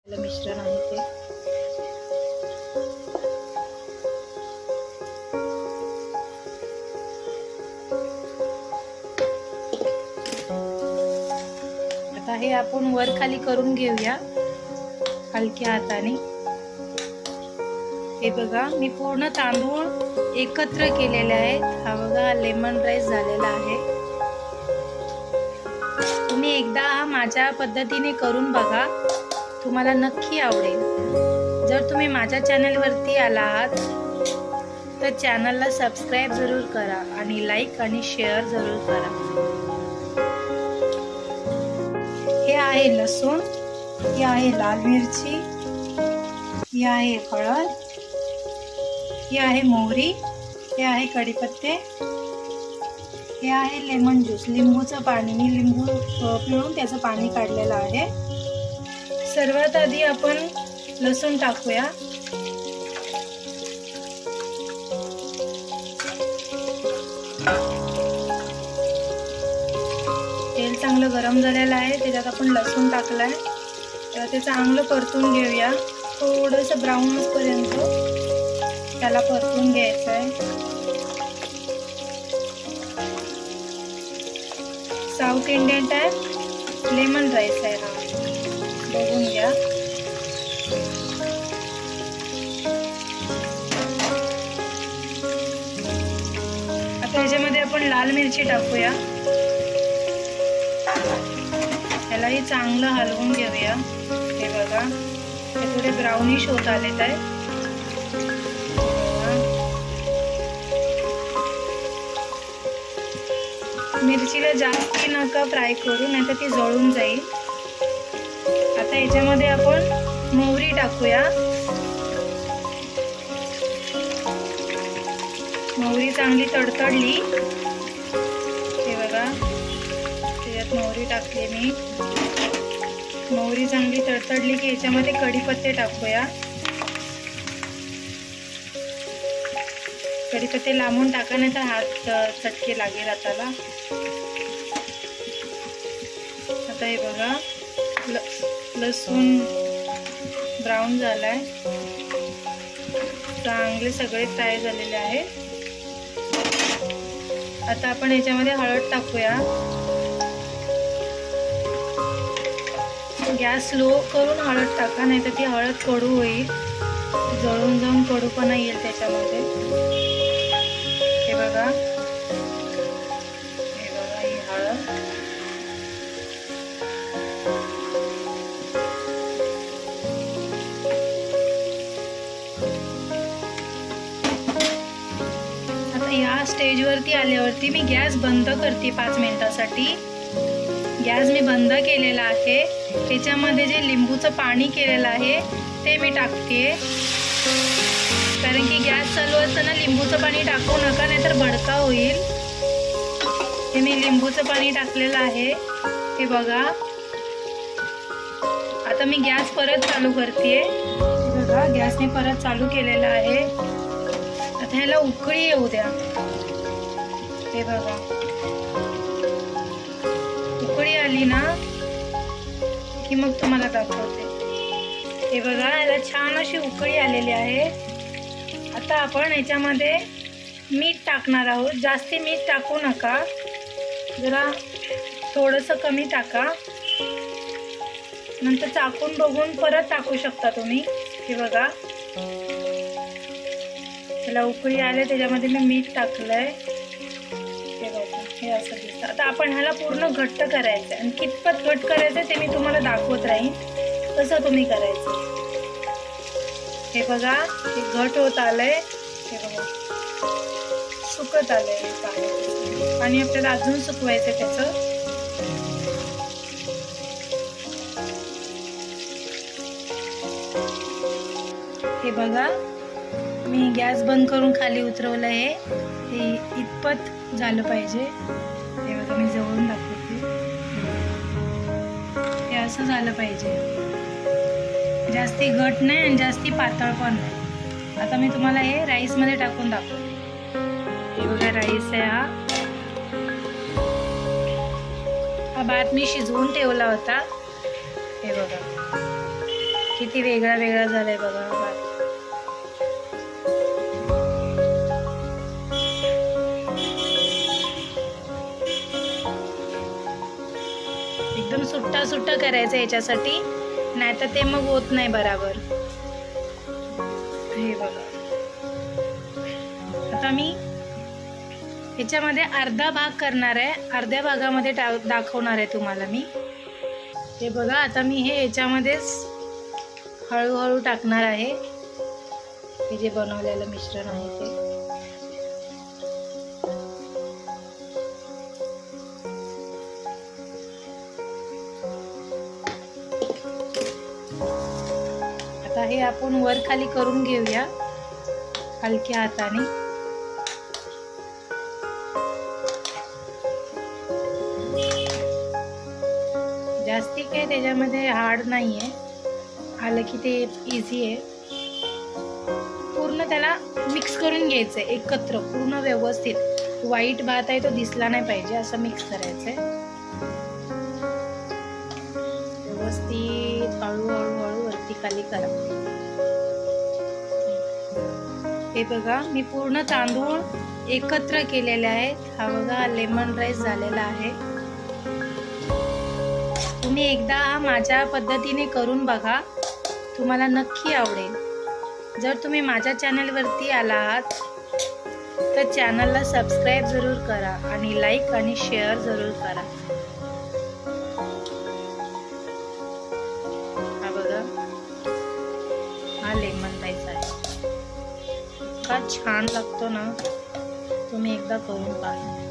मिश्रण आहे ते आता हे आपण वर खाली करून घेऊया हलक्या हाताने। हे बघा मी पूर्ण तांदूळ एकत्र केलेले आहेत। हा बघा लेमन राईस झालेला आहे। तुम्ही एकदा हा माझ्या पद्धतीने करून बघा, तुम्हाला नक्की आवडेल। जर तुम्ही माझ्या चॅनलवरती आला आहात तर चॅनलला सबस्क्राईब जरूर करा आणि लाईक आणि शेअर जरूर करा। हे आहे लसूण, ही आहे लाल मिरची, ही आहे हळद, ही आहे मोहरी, हे आहे कढीपत्ते, हे आहे लेमन ज्यूस, लिंबूचं पाणी। मी लिंबू पिळून त्याचं पाणी काढलेलं आहे। सर्वात आधी आपण लसूण टाकूया। तेल चांगलं गरम झालेलं आहे, त्याच्यात आपण लसूण टाकलाय। तर ते चांगलं परतून घेऊया, थोडंसं ब्राऊन पर्यंत त्याला परतून घ्यायचं आहे। South Indian type lemon rice आहे हा, बघून घ्या। आता याच्यामध्ये आपण लाल मिरची टाकूया, त्यालाही चांगलं हलवून घेऊया। हे बघा हे थोडे ब्राउनिश होत आलेत आहे। मिरचीला जास्ती नका फ्राय करू, नाही तर ती जळून जाईल। आता याच्यामध्ये आपण मोहरी टाकूया। मोहरी चांगली तडतडली, हे बघा त्याच्यात मोहरी टाकली मी। मोहरी चांगली तडतडली की याच्यामध्ये कढीपत्ते टाकूया। कढीपत्ते लांबून टाका, नाही तर हात चटके लागेल हाताला। आता हे बघा लसूण ब्राऊन झालाय, चांगले सगळे फ्राय झालेले आहे। आता आपण याच्यामध्ये हळद टाकूया। गॅस लो करून हळद टाका, नाही तर ती हळद कडू होईल, जळून जाऊन कडूपणा येईल त्याच्यामध्ये। हे बघा ही हळद। आता या स्टेजवरती आल्यावरती मी गॅस बंद करते 5 मिनिटासाठी। गॅस मी बंद केलेला आहे। त्याच्यामध्ये जे लिंबूचं पाणी केलेलं आहे ते मी टाकते, कारण की गॅस चालू असताना लिंबूचं पाणी टाकू नका, नाहीतर भडका होईल। हे मी लिंबूचं पाणी टाकलेलं आहे, हे बघा। आता मी गॅस परत चालू करते, बघा गॅस मी परत चालू केलेला आहे। आता ह्याला उकळी येऊ द्या। हे बघा उकळी आली ना की मग तुम्हाला दाखवते। हे बघा याला छान अशी उकळी आलेली आहे। आता आपण याच्यामध्ये मीठ टाकणार आहोत। जास्ती मीठ टाकू नका, जरा थोडंसं कमी टाका, नंतर चाकून बघून परत टाकू शकता तुम्ही। हे बघा त्याला उकळी आले, त्याच्यामध्ये मी मीठ टाकलंय। हे बघा हे असं दिसतं। आता आपण ह्याला पूर्ण घट्ट करायचं, आणि कितपत घट्ट करायचं ते मी तुम्हाला दाखवत राहीन, कसं तुम्ही करायचं। हे बघा हे घट होत आलंय, हे बघा सुकत आलंय पाणी। पाणी आपल्याला अजून सुकवायचं त्याचं। हे बघा मी गॅस बंद करून खाली उतरवलं आहे, हे इतपत झालं पाहिजे। हे बघा मी जवळून दाखवते, हे असं झालं पाहिजे, जास्ती घट नाही आणि जास्ती पातळ पण नाही। आता मी तुम्हाला हे राईस मध्ये टाकून दाखवते। हे बघा राईस आहे हा भात मी शिजवून ठेवला होता। हे बघा किती वेगळा वेगळा झालाय बघा भात. एकदम सुट्टा सुट्टा करायचं याच्यासाठी, नाहीतर ते मग होत नाही बराबर. हे बघा आता मी ह्याच्यामध्ये अर्धा भाग करणार आहे, अर्ध्या भागामध्ये दाखवणार आहे तुम्हाला मी. हे बघा आता मी हे याच्यामध्येच हळूहळू टाकणार आहे, हे जे बनवलेलं मिश्रण आहे ते. आता हे आपण वर खाली करून घेऊया हलक्या हाताने. जास्ती काही त्याच्यामध्ये हार्ड नाहीये, आलं की ते इझी आहे. पूर्ण त्याला मिक्स करून घ्यायचंय एकत्र, पूर्ण व्यवस्थित. व्हाईट भात आहे तो दिसला नाही पाहिजे, असं मिक्स करायचंय व्यवस्थित. हळूहळू हळू वरती खाली करा. हे बघा मी पूर्ण तांदूळ एकत्र केलेले आहेत. हा बघा लेमन राईस झालेला आहे. तुम्ही एकदा माझ्या पद्धतीने करून बघा, तुम्हाला नक्की आवडेल. जर तुम्ही माझ्या चॅनलवरती आला आहात तर चॅनलला सबस्क्राईब जरूर करा आणि लाईक आणि शेअर जरूर करा. हा बघा हा लेमन राईस आहे, इतका छान लागतो ना, तुम्ही एकदा करून पहा.